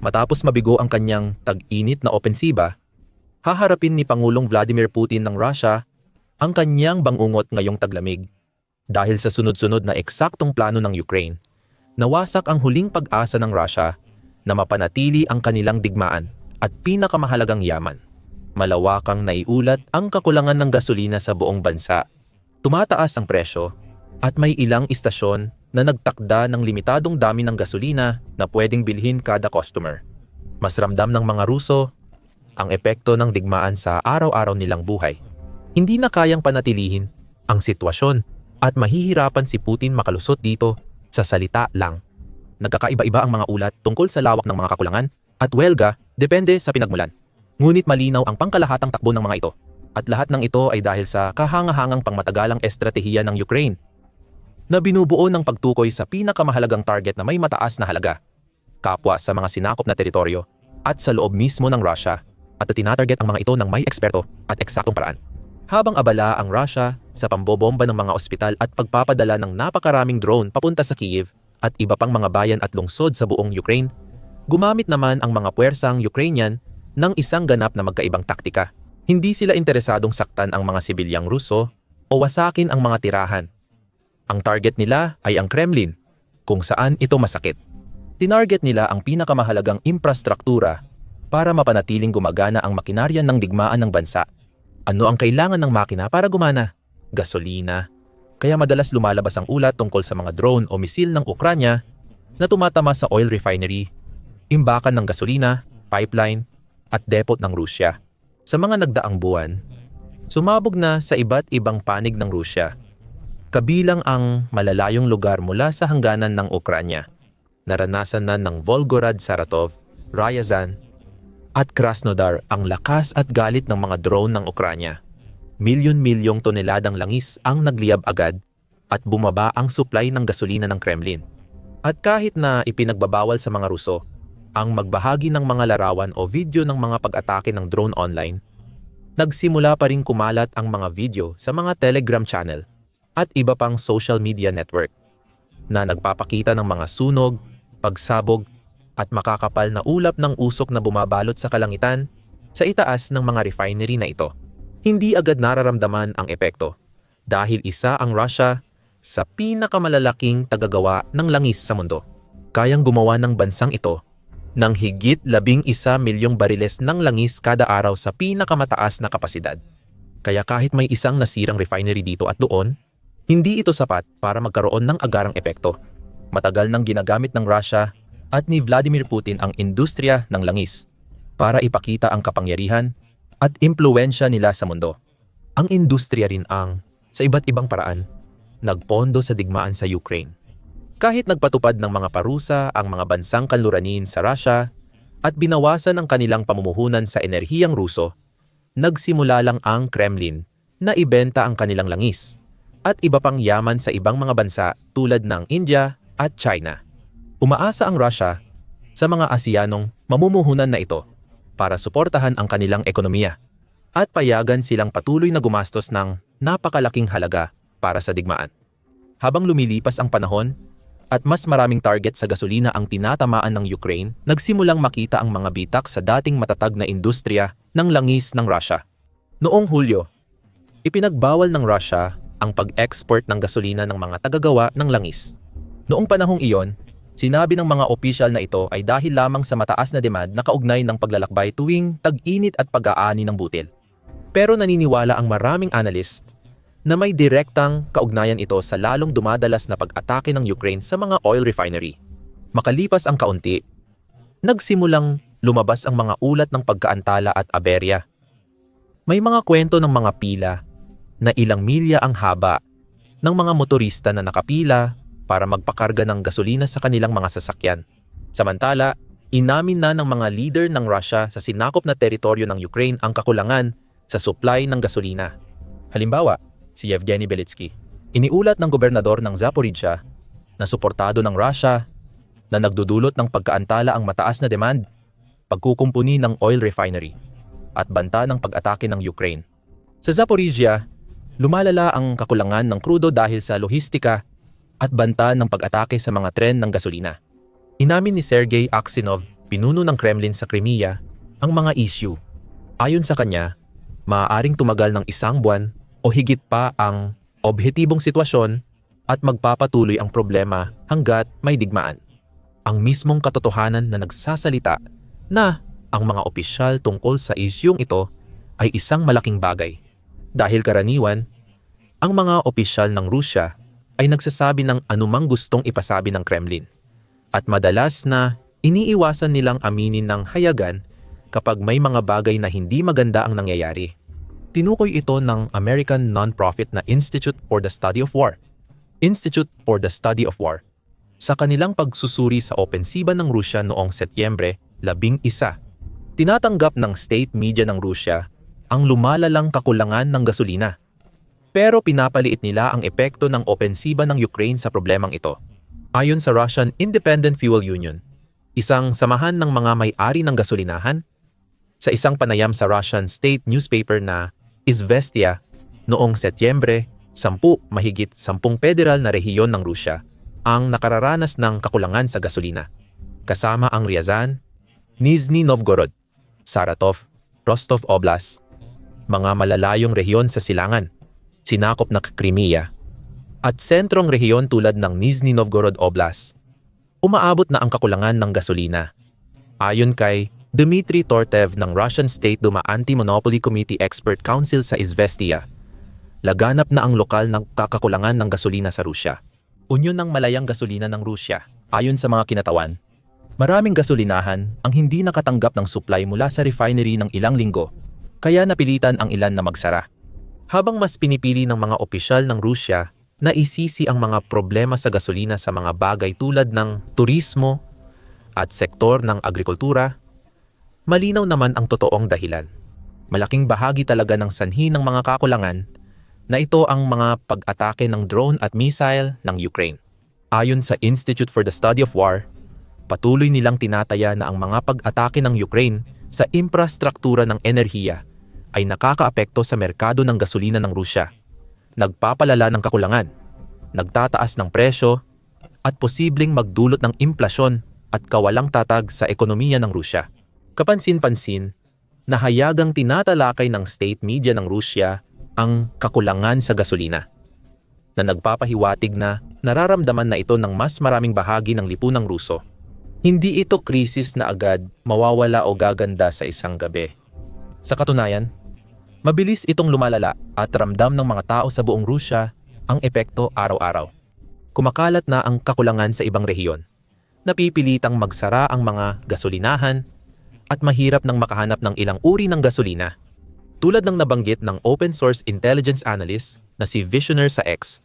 Matapos mabigo ang kanyang tag-init na opensiba, haharapin ni Pangulong Vladimir Putin ng Russia ang kanyang bangungot ngayong taglamig. Dahil sa sunod-sunod na eksaktong plano ng Ukraine, nawasak ang huling pag-asa ng Russia na mapanatili ang kanilang digmaan at pinakamahalagang yaman. Malawakang naiulat ang kakulangan ng gasolina sa buong bansa. Tumataas ang presyo at may ilang istasyon na nagtakda ng limitadong dami ng gasolina na pwedeng bilhin kada customer. Mas ramdam ng mga Ruso ang epekto ng digmaan sa araw-araw nilang buhay. Hindi na kayang panatilihin ang sitwasyon at mahihirapan si Putin makalusot dito sa salita lang. Nagkakaiba-iba ang mga ulat tungkol sa lawak ng mga kakulangan at welga depende sa pinagmulan. Ngunit malinaw ang pangkalahatang takbo ng mga ito. At lahat ng ito ay dahil sa kahangahangang pangmatagalang estratehiya ng Ukraine na binubuo ng pagtukoy sa pinakamahalagang target na may mataas na halaga, kapwa sa mga sinakop na teritoryo at sa loob mismo ng Russia, at tinatarget ang mga ito ng may eksperto at eksaktong paraan. Habang abala ang Russia sa pambobomba ng mga ospital at pagpapadala ng napakaraming drone papunta sa Kyiv at iba pang mga bayan at lungsod sa buong Ukraine, gumamit naman ang mga puwersang Ukrainian ng isang ganap na magkaibang taktika. Hindi sila interesadong saktan ang mga sibilyang Ruso o wasakin ang mga tirahan. Ang target nila ay ang Kremlin, kung saan ito masakit. Tinarget nila ang pinakamahalagang infrastruktura para mapanatiling gumagana ang makinarya ng digmaan ng bansa. Ano ang kailangan ng makina para gumana? Gasolina. Kaya madalas lumalabas ang ulat tungkol sa mga drone o misil ng Ukranya na tumatama sa oil refinery, imbakan ng gasolina, pipeline, at depot ng Rusya. Sa mga nagdaang buwan, sumabog na sa iba't ibang panig ng Rusya, kabilang ang malalayong lugar mula sa hangganan ng Ukranya. Naranasan na ng Volgorod, Saratov, Ryazan, at Krasnodar ang lakas at galit ng mga drone ng Ukranya. Milyon-milyong toneladang langis ang nagliyab agad at bumaba ang supply ng gasolina ng Kremlin. At kahit na ipinagbabawal sa mga Ruso ang magbahagi ng mga larawan o video ng mga pag-atake ng drone online, nagsimula pa rin kumalat ang mga video sa mga Telegram channel at iba pang social media network na nagpapakita ng mga sunog, pagsabog at makakapal na ulap ng usok na bumabalot sa kalangitan sa itaas ng mga refinery na ito. Hindi agad nararamdaman ang epekto dahil isa ang Russia sa pinakamalalaking tagagawa ng langis sa mundo. Kayang gumawa ng bansang ito ng higit 11 milyong bariles ng langis kada araw sa pinakamataas na kapasidad. Kaya kahit may isang nasirang refinery dito at doon, hindi ito sapat para magkaroon ng agarang epekto. Matagal nang ginagamit ng Russia at ni Vladimir Putin ang industriya ng langis para ipakita ang kapangyarihan at impluwensya nila sa mundo. Ang industriya rin ang, sa iba't ibang paraan, nagpondo sa digmaan sa Ukraine. Kahit nagpatupad ng mga parusa ang mga bansang kanluranin sa Russia at binawasan ang kanilang pamumuhunan sa enerhiyang Ruso, nagsimula lang ang Kremlin na ibenta ang kanilang langis at iba pang yaman sa ibang mga bansa tulad ng India at China. Umaasa ang Russia sa mga Asianong mamumuhunan na ito para suportahan ang kanilang ekonomiya at payagan silang patuloy na gumastos ng napakalaking halaga para sa digmaan. Habang lumilipas ang panahon at mas maraming target sa gasolina ang tinatamaan ng Ukraine, nagsimulang makita ang mga bitak sa dating matatag na industriya ng langis ng Russia. Noong Hulyo, ipinagbawal ng Russia ang pag-export ng gasolina ng mga tagagawa ng langis. Noong panahong iyon, sinabi ng mga opisyal na ito ay dahil lamang sa mataas na demand na kaugnay ng paglalakbay tuwing tag-init at pag-aani ng butil. Pero naniniwala ang maraming analyst na may direktang kaugnayan ito sa lalong dumadalas na pag-atake ng Ukraine sa mga oil refinery. Makalipas ang kaunti, nagsimulang lumabas ang mga ulat ng pagkaantala at aberya. May mga kwento ng mga pila na ilang milya ang haba ng mga motorista na nakapila para magpakarga ng gasolina sa kanilang mga sasakyan. Samantala, inamin na ng mga leader ng Russia sa sinakop na teritoryo ng Ukraine ang kakulangan sa supply ng gasolina. Halimbawa, si Yevgeny Belitsky, iniulat ng gobernador ng Zaporizhia na suportado ng Russia na nagdudulot ng pagkaantala ang mataas na demand, pagkukumpuni ng oil refinery, at banta ng pag-atake ng Ukraine. Sa Zaporizhia, lumalala ang kakulangan ng krudo dahil sa lohistika at banta ng pag-atake sa mga tren ng gasolina. Inamin ni Sergei Aksinov, pinuno ng Kremlin sa Crimea ang mga issue. Ayon sa kanya, maaaring tumagal ng 1 buwan o higit pa ang objetibong sitwasyon at magpapatuloy ang problema hanggat may digmaan. Ang mismong katotohanan na nagsasalita na ang mga opisyal tungkol sa isyung ito ay isang malaking bagay. Dahil karaniwan, ang mga opisyal ng Rusya ay nagsasabi ng anumang gustong ipasabi ng Kremlin at madalas na iniiwasan nilang aminin ng hayagan kapag may mga bagay na hindi maganda ang nangyayari. Tinukoy ito ng American non-profit na Institute for the Study of War sa kanilang pagsusuri sa opensiba ng Rusya noong Setyembre 11. Tinatanggap ng state media ng Rusya ang lumalalang kakulangan ng gasolina. Pero pinapaliit nila ang epekto ng opensiba ng Ukraine sa problemang ito. Ayon sa Russian Independent Fuel Union, isang samahan ng mga may-ari ng gasolinahan, sa isang panayam sa Russian state newspaper na Izvestia noong Setyembre 10, mahigit 10 federal na rehiyon ng Rusya ang nakararanas ng kakulangan sa gasolina, kasama ang Ryazan, Nizhny Novgorod, Saratov, Rostov Oblast, mga malalayong rehiyon sa silangan, sinakop na Crimea, at sentrong rehiyon tulad ng Nizhny Novgorod Oblast. Umaabot na ang kakulangan ng gasolina. Ayon kay Dmitry Tortev ng Russian State Duma Anti-Monopoly Committee Expert Council sa Izvestia, laganap na ang lokal ng kakakulangan ng gasolina sa Rusya. Unyon ng malayang gasolina ng Rusya. Ayon sa mga kinatawan, maraming gasolinahan ang hindi nakatanggap ng supply mula sa refinery ng ilang linggo, kaya napilitan ang ilan na magsara. Habang mas pinipili ng mga opisyal ng Rusya na isisi ang mga problema sa gasolina sa mga bagay tulad ng turismo at sektor ng agrikultura, malinaw naman ang totoong dahilan. Malaking bahagi talaga ng sanhi ng mga kakulangan na ito ang mga pag-atake ng drone at missile ng Ukraine. Ayon sa Institute for the Study of War, patuloy nilang tinataya na ang mga pag-atake ng Ukraine sa infrastruktura ng enerhiya ay nakakaapekto sa merkado ng gasolina ng Rusya, nagpapalala ng kakulangan, nagtataas ng presyo, at posibleng magdulot ng implasyon at kawalang tatag sa ekonomiya ng Rusya. Kapansin-pansin, nahayagang tinatalakay ng state media ng Rusya ang kakulangan sa gasolina, na nagpapahiwatig na nararamdaman na ito ng mas maraming bahagi ng lipunang Ruso. Hindi ito krisis na agad mawawala o gaganda sa isang gabi. Sa katunayan, mabilis itong lumalala at ramdam ng mga tao sa buong Rusya ang epekto araw-araw. Kumakalat na ang kakulangan sa ibang rehiyon. Napipilitang magsara ang mga gasolinahan at mahirap nang makahanap ng ilang uri ng gasolina. Tulad ng nabanggit ng open source intelligence analyst na si Visioner sa X,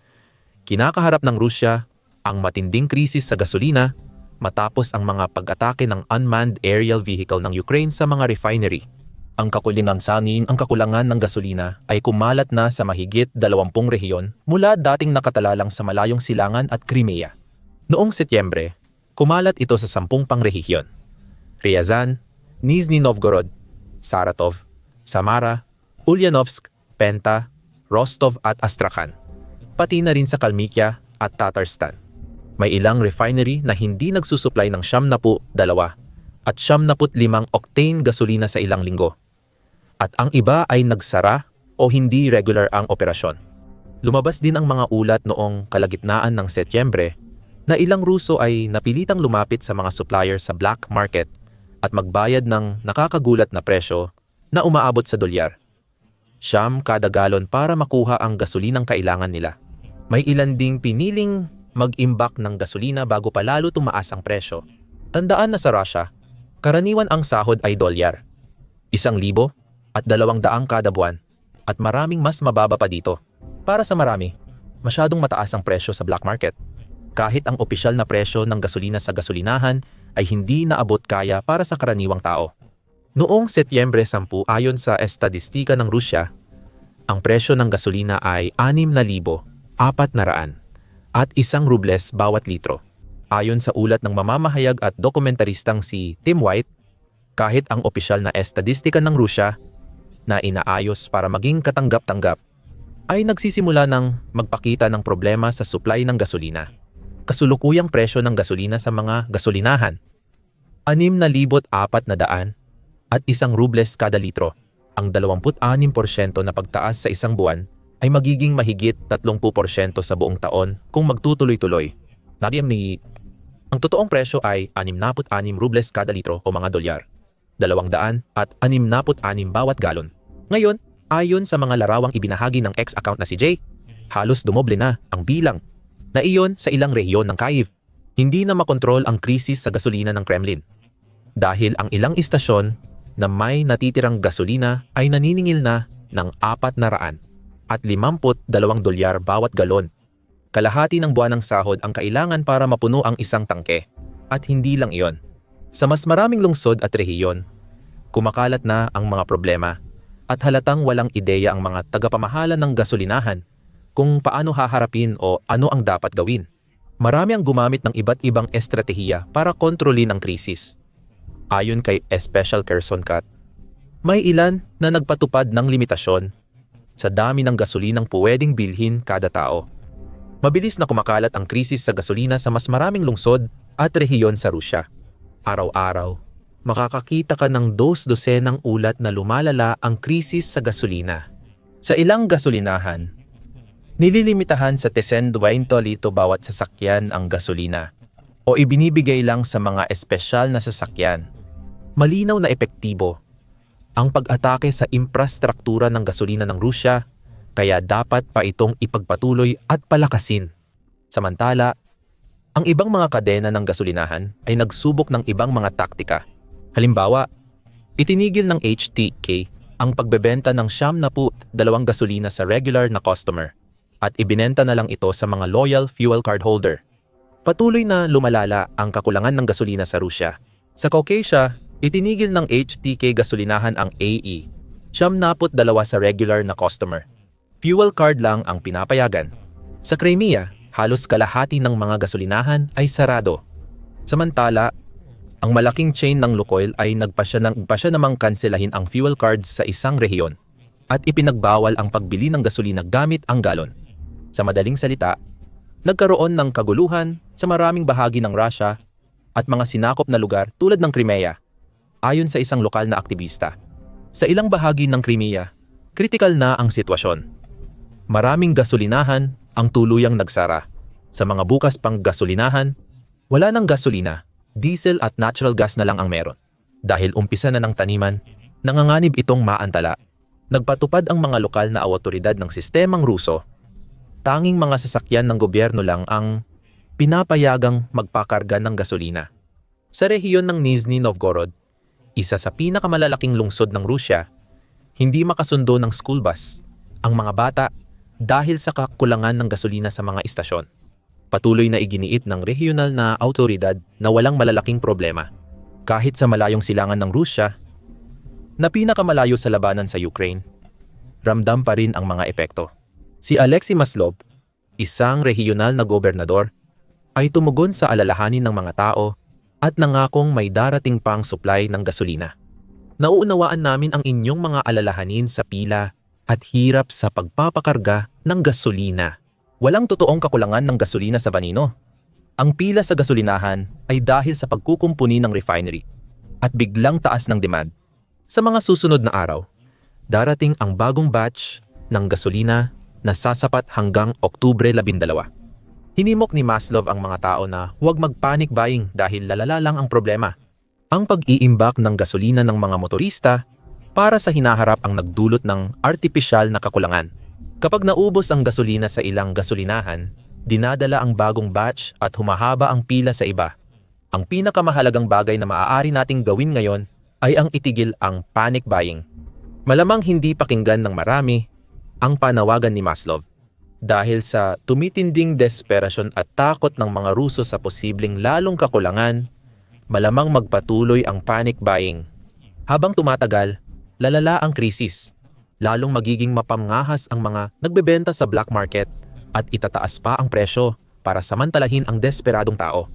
kinakaharap ng Rusya ang matinding krisis sa gasolina matapos ang mga pag-atake ng unmanned aerial vehicle ng Ukraine sa mga refinery. Ang kakulangan ng gasolina ay kumalat na sa mahigit 20 rehiyon mula dating nakatalalang sa malayong silangan at Crimea. Noong Setyembre, kumalat ito sa 10 pang rehiyon: Ryazan, Nizhny Novgorod, Saratov, Samara, Ulyanovsk, Penta, Rostov at Astrakhan, pati na rin sa Kalmykia at Tatarstan. May ilang refinery na hindi nagsusupply ng 72 at 75 octane gasolina sa ilang linggo. At ang iba ay nagsara o hindi regular ang operasyon. Lumabas din ang mga ulat noong kalagitnaan ng Setyembre na ilang Ruso ay napilitang lumapit sa mga supplier sa black market at magbayad ng nakakagulat na presyo na umaabot sa $1. $9 kada galon para makuha ang gasolinang kailangan nila. May ilan ding piniling mag-imbak ng gasolina bago pa lalo tumaas ang presyo. Tandaan na sa Russia, karaniwan ang sahod ay $1, 1,000 at 200 kada buwan, at maraming mas mababa pa dito. Para sa marami, masyadong mataas ang presyo sa black market. Kahit ang opisyal na presyo ng gasolina sa gasolinahan ay hindi naabot kaya para sa karaniwang tao. Noong Setyembre 10 ayon sa estadistika ng Rusya, ang presyo ng gasolina ay 6,400 at 1 rubles bawat litro. Ayon sa ulat ng mamamahayag at dokumentaristang si Tim White, kahit ang opisyal na estadistika ng Rusya na inaayos para maging katanggap-tanggap, ay nagsisimula ng magpakita ng problema sa supply ng gasolina. Kasulukuyang presyo ng gasolina sa mga gasolinahan 6,400 at 1 rubles kada litro. Ang 26% na pagtaas sa isang buwan ay magiging mahigit 30% sa buong taon kung magtutuloy-tuloy. Ang totoong presyo ay 66 rubles kada litro o mga dolyar. 266 bawat galon. Ngayon, ayon sa mga larawang ibinahagi ng ex-account na si Jay, halos dumoble na ang bilang na iyon sa ilang rehiyon ng Kyiv. Hindi na makontrol ang krisis sa gasolina ng Kremlin. Dahil ang ilang istasyon na may natitirang gasolina ay naniningil na ng 400 at 52 dolyar bawat galon. Kalahati ng buwanang sahod ang kailangan para mapuno ang isang tangke. At hindi lang iyon. Sa mas maraming lungsod at rehiyon, kumakalat na ang mga problema at halatang walang ideya ang mga tagapamahala ng gasolinahan kung paano haharapin o ano ang dapat gawin. Marami ang gumamit ng iba't ibang estratehiya para kontrolin ang krisis. Ayon kay Special Kherson Kat, may ilan na nagpatupad ng limitasyon sa dami ng gasolinang pwedeng bilhin kada tao. Mabilis na kumakalat ang krisis sa gasolina sa mas maraming lungsod at rehiyon sa Rusya. Araw-araw, makakakita ka ng dos-dosenang ulat na lumalala ang krisis sa gasolina. Sa ilang gasolinahan, nililimitahan sa 10 lito bawat sasakyan ang gasolina o ibinibigay lang sa mga espesyal na sasakyan. Malinaw na epektibo ang pag-atake sa infrastruktura ng gasolina ng Rusya, kaya dapat pa itong ipagpatuloy at palakasin. Samantala, ang ibang mga kadena ng gasolinahan ay nagsubok ng ibang mga taktika. Halimbawa, itinigil ng HTK ang pagbebenta ng 72 gasolina sa regular na customer at ibinenta na lang ito sa mga loyal fuel card holder. Patuloy na lumalala ang kakulangan ng gasolina sa Rusya. Sa Caucasia, itinigil ng HTK gasolinahan ang AE, 72 sa regular na customer. Fuel card lang ang pinapayagan. Sa Crimea, halos kalahati ng mga gasolinahan ay sarado. Samantala, ang malaking chain ng Lukoil ay nagpasya namang kanselahin ang fuel cards sa isang rehiyon at ipinagbawal ang pagbili ng gasolina gamit ang galon. Sa madaling salita, nagkaroon ng kaguluhan sa maraming bahagi ng Russia at mga sinakop na lugar tulad ng Crimea, ayon sa isang lokal na aktivista. Sa ilang bahagi ng Crimea, kritikal na ang sitwasyon. Maraming gasolinahan ang tuluyang nagsara. Sa mga bukas pang gasolinahan, wala ng gasolina, diesel at natural gas na lang ang meron. Dahil umpisa na ng taniman, nanganganib itong maantala. Nagpatupad ang mga lokal na awtoridad ng sistemang Ruso. Tanging mga sasakyan ng gobyerno lang ang pinapayagang magpakarga ng gasolina. Sa rehiyon ng Nizhny Novgorod, isa sa pinakamalalaking lungsod ng Rusya, hindi makasundo ng school bus ang mga bata dahil sa kakulangan ng gasolina sa mga istasyon. Patuloy na iginiit ng regional na awtoridad na walang malalaking problema. Kahit sa malayong silangan ng Rusya, na pinakamalayo sa labanan sa Ukraine, ramdam pa rin ang mga epekto. Si Alexei Maslov, isang regional na gobernador, ay tumugon sa alalahanin ng mga tao at nangakong may darating pang supply ng gasolina. Nauunawaan namin ang inyong mga alalahanin sa pila at hirap sa pagpapakarga ng gasolina. Walang totoong kakulangan ng gasolina sa Vanino. Ang pila sa gasolinahan ay dahil sa pagkukumpuni ng refinery at biglang taas ng demand. Sa mga susunod na araw, darating ang bagong batch ng gasolina na sasapat hanggang Oktubre 12. Hinimok ni Maslov ang mga tao na huwag mag-panic buying dahil lalala lang ang problema. Ang pag-iimbak ng gasolina ng mga motorista para sa hinaharap ang nagdulot ng artipisyal na kakulangan. Kapag naubos ang gasolina sa ilang gasolinahan, dinadala ang bagong batch at humahaba ang pila sa iba. Ang pinakamahalagang bagay na maaari nating gawin ngayon ay ang itigil ang panic buying. Malamang hindi pakinggan ng marami ang panawagan ni Maslov. Dahil sa tumitinding desperasyon at takot ng mga Ruso sa posibleng lalong kakulangan, malamang magpatuloy ang panic buying. Habang tumatagal, lalala ang krisis. Lalong magiging mapamngahas ang mga nagbebenta sa black market at itataas pa ang presyo para samantalahin ang desperadong tao.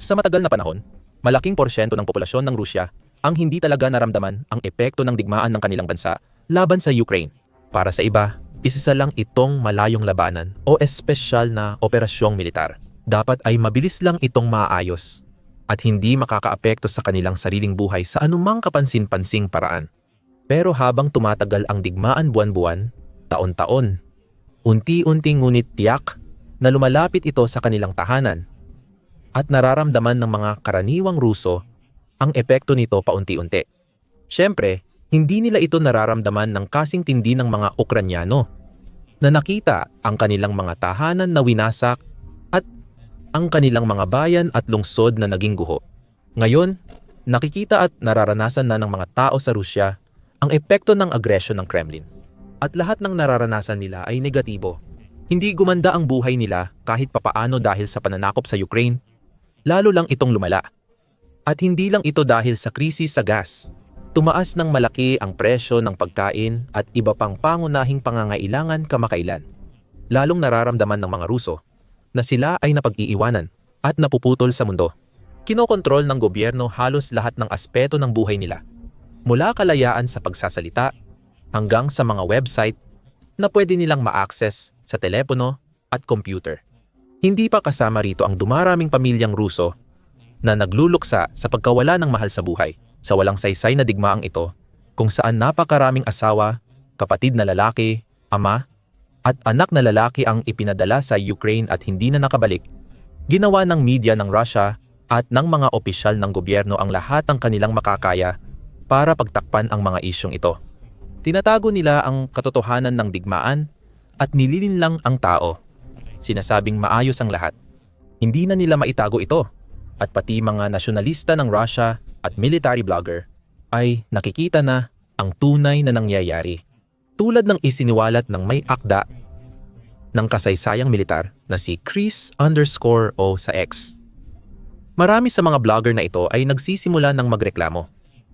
Sa matagal na panahon, malaking porsyento ng populasyon ng Rusya ang hindi talaga naramdaman ang epekto ng digmaan ng kanilang bansa laban sa Ukraine. Para sa iba, isa lang itong malayong labanan o espesyal na operasyong militar. Dapat ay mabilis lang itong maayos. at hindi makakaapekto sa kanilang sariling buhay sa anumang kapansin-pansing paraan. Pero habang tumatagal ang digmaan buwan-buwan, taon-taon, unti-unti ngunit tiyak na lumalapit ito sa kanilang tahanan at nararamdaman ng mga karaniwang Ruso ang epekto nito paunti-unti. Siyempre, hindi nila ito nararamdaman ng kasing tindi ng mga Ukranyano na nakita ang kanilang mga tahanan na winasak at ang kanilang mga bayan at lungsod na naging guho. Ngayon, nakikita at nararanasan na ng mga tao sa Rusya ang epekto ng agresyon ng Kremlin. At lahat ng nararanasan nila ay negatibo. Hindi gumanda ang buhay nila kahit papaano dahil sa pananakop sa Ukraine, lalo lang itong lumala. At hindi lang ito dahil sa krisis sa gas. Tumaas ng malaki ang presyo ng pagkain at iba pang pangunahing pangangailangan kamakailan. Lalong nararamdaman ng mga Ruso na sila ay napag-iiwanan at napuputol sa mundo. Kinokontrol ng gobyerno halos lahat ng aspeto ng buhay nila. Mula kalayaan sa pagsasalita hanggang sa mga website na pwede nilang ma-access sa telepono at computer. Hindi pa kasama rito ang dumaraming pamilyang Ruso na nagluluksa sa pagkawala ng mahal sa buhay sa walang saysay na digmaang ito, kung saan napakaraming asawa, kapatid na lalaki, ama, at anak na lalaki ang ipinadala sa Ukraine at hindi na nakabalik. Ginawa ng media ng Russia at ng mga opisyal ng gobyerno ang lahat ng kanilang makakaya para pagtakpan ang mga isyong ito. Tinatago nila ang katotohanan ng digmaan at nililin lang ang tao. Sinasabing maayos ang lahat. Hindi na nila maitago ito at pati mga nasyonalista ng Russia at military blogger ay nakikita na ang tunay na nangyayari. Tulad ng isiniwalat ng may akda ng kasaysayang militar na si Chris_O sa X. Marami sa mga blogger na ito ay nagsisimula ng magreklamo.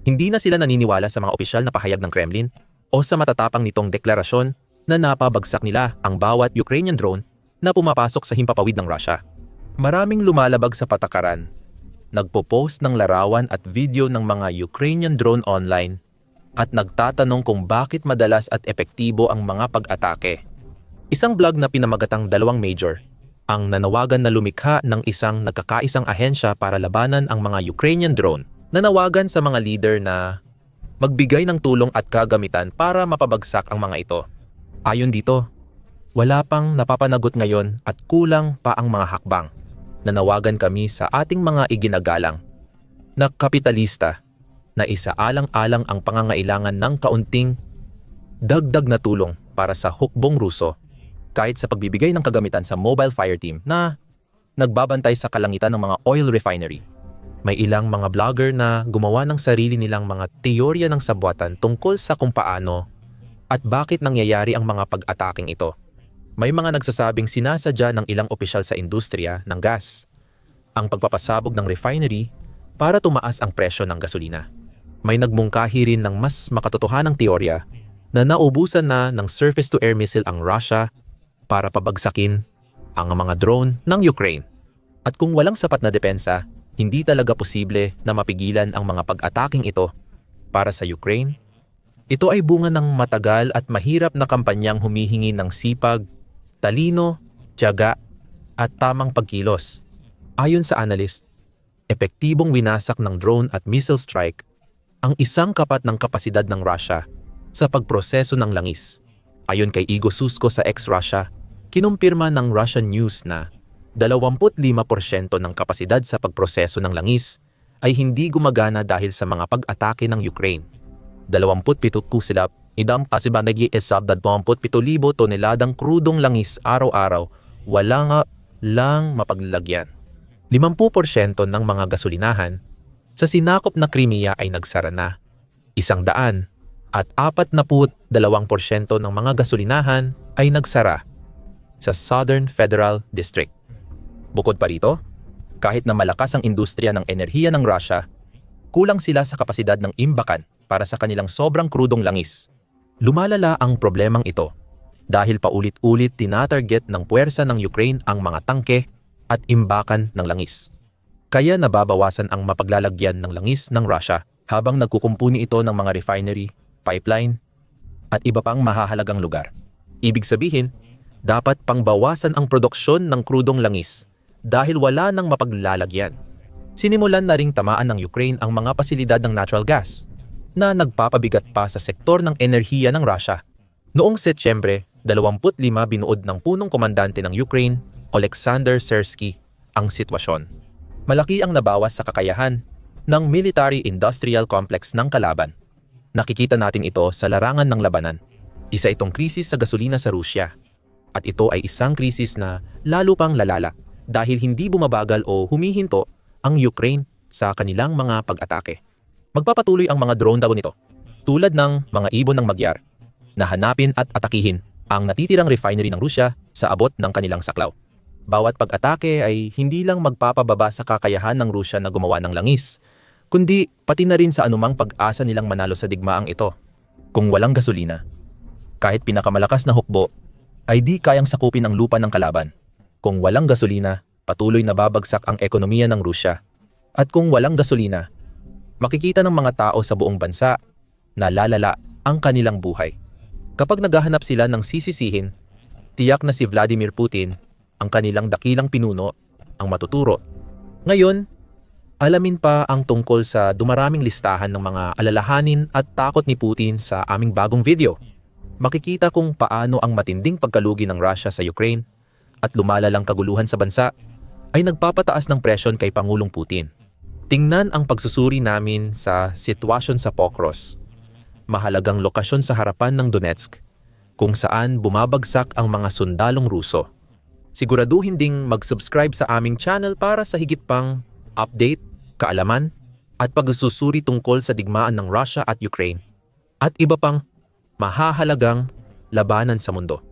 Hindi na sila naniniwala sa mga opisyal na pahayag ng Kremlin o sa matatapang nitong deklarasyon na napabagsak nila ang bawat Ukrainian drone na pumapasok sa himpapawid ng Russia. Maraming lumalabag sa patakaran, nagpo-post ng larawan at video ng mga Ukrainian drone online at nagtatanong kung bakit madalas at epektibo ang mga pag-atake. Isang blog na pinamagatang 2 Major ang nanawagan na lumikha ng isang nagkakaisang ahensya para labanan ang mga Ukrainian drone. Nanawagan sa mga leader na magbigay ng tulong at kagamitan para mapabagsak ang mga ito. Ayon dito, wala pang napapanagot ngayon at kulang pa ang mga hakbang. Nanawagan kami sa ating mga iginagalang na kapitalista na isaalang-alang ang pangangailangan ng kaunting dagdag na tulong para sa hukbong Ruso kahit sa pagbibigay ng kagamitan sa mobile fire team na nagbabantay sa kalangitan ng mga oil refinery. May ilang mga blogger na gumawa ng sarili nilang mga teorya ng sabwatan tungkol sa kung paano at bakit nangyayari ang mga pag-ataking ito. May mga nagsasabing sinasadya ng ilang opisyal sa industriya ng gas ang pagpapasabog ng refinery para tumaas ang presyo ng gasolina. May nagmungkahi rin ng mas makatotohanang teorya na naubusan na ng surface-to-air missile ang Russia para pabagsakin ang mga drone ng Ukraine. At kung walang sapat na depensa, hindi talaga posible na mapigilan ang mga pag-ataking ito. Para sa Ukraine, ito ay bunga ng matagal at mahirap na kampanyang humihingi ng sipag, talino, tiyaga, at tamang pagkilos. Ayon sa analyst, epektibong winasak ng drone at missile strike ang isang kapat ng kapasidad ng Russia sa pagproseso ng langis. Ayon kay Igor Susko sa ex-Russia, kinumpirma ng Russian News na 25% ng kapasidad sa pagproseso ng langis ay hindi gumagana dahil sa mga pag-atake ng Ukraine. 27 sila idam pasibanagi esab 27,000 toneladang krudong langis araw-araw, wala nga lang mapaglagyan. 50% ng mga gasolinahan sa sinakop na Crimea ay nagsara na. 100 at 42% ng mga gasolinahan ay nagsara sa Southern Federal District. Bukod pa rito, kahit na malakas ang industriya ng enerhiya ng Russia, kulang sila sa kapasidad ng imbakan para sa kanilang sobrang krudong langis. Lumalala ang problemang ito dahil paulit-ulit tinatarget ng puwersa ng Ukraine ang mga tangke at imbakan ng langis. Kaya nababawasan ang mapaglalagyan ng langis ng Russia habang nagkukumpuni ito ng mga refinery, pipeline, at iba pang mahahalagang lugar. Ibig sabihin, dapat pangbawasan ang produksyon ng krudong langis dahil wala nang mapaglalagyan. Sinimulan na ring tamaan ng Ukraine ang mga pasilidad ng natural gas na nagpapabigat pa sa sektor ng enerhiya ng Russia. Noong Setyembre 25 binuod ng punong komandante ng Ukraine, Oleksandr Syrsky, ang sitwasyon. Malaki ang nabawas sa kakayahan ng military-industrial complex ng kalaban. Nakikita natin ito sa larangan ng labanan. Isa itong krisis sa gasolina sa Rusya. At ito ay isang krisis na lalo pang lalala dahil hindi bumabagal o humihinto ang Ukraine sa kanilang mga pag-atake. Magpapatuloy ang mga drone daw nito, tulad ng mga ibon ng Magyar, na hanapin at atakihin ang natitirang refinery ng Rusya sa abot ng kanilang saklaw. Bawat pag-atake ay hindi lang magpapababa sa kakayahan ng Rusya na gumawa ng langis, kundi pati na rin sa anumang pag-asa nilang manalo sa digmaang ito. Kung walang gasolina, kahit pinakamalakas na hukbo, ay di kayang sakupin ang lupa ng kalaban. Kung walang gasolina, patuloy na babagsak ang ekonomiya ng Rusya. At kung walang gasolina, makikita ng mga tao sa buong bansa na lalala ang kanilang buhay. Kapag naghahanap sila ng sisisihin, tiyak na si Vladimir Putin, ang kanilang dakilang pinuno, ang matuturo. Ngayon, alamin pa ang tungkol sa dumaraming listahan ng mga alalahanin at takot ni Putin sa aming bagong video. Makikita kung paano ang matinding pagkalugi ng Russia sa Ukraine at lumalalang kaguluhan sa bansa ay nagpapataas ng presyon kay Pangulong Putin. Tingnan ang pagsusuri namin sa sitwasyon sa Pokros, mahalagang lokasyon sa harapan ng Donetsk, kung saan bumabagsak ang mga sundalong Ruso. Siguraduhin ding mag-subscribe sa aming channel para sa higit pang update, kaalaman, at pagsusuri tungkol sa digmaan ng Russia at Ukraine, at iba pang mahahalagang labanan sa mundo.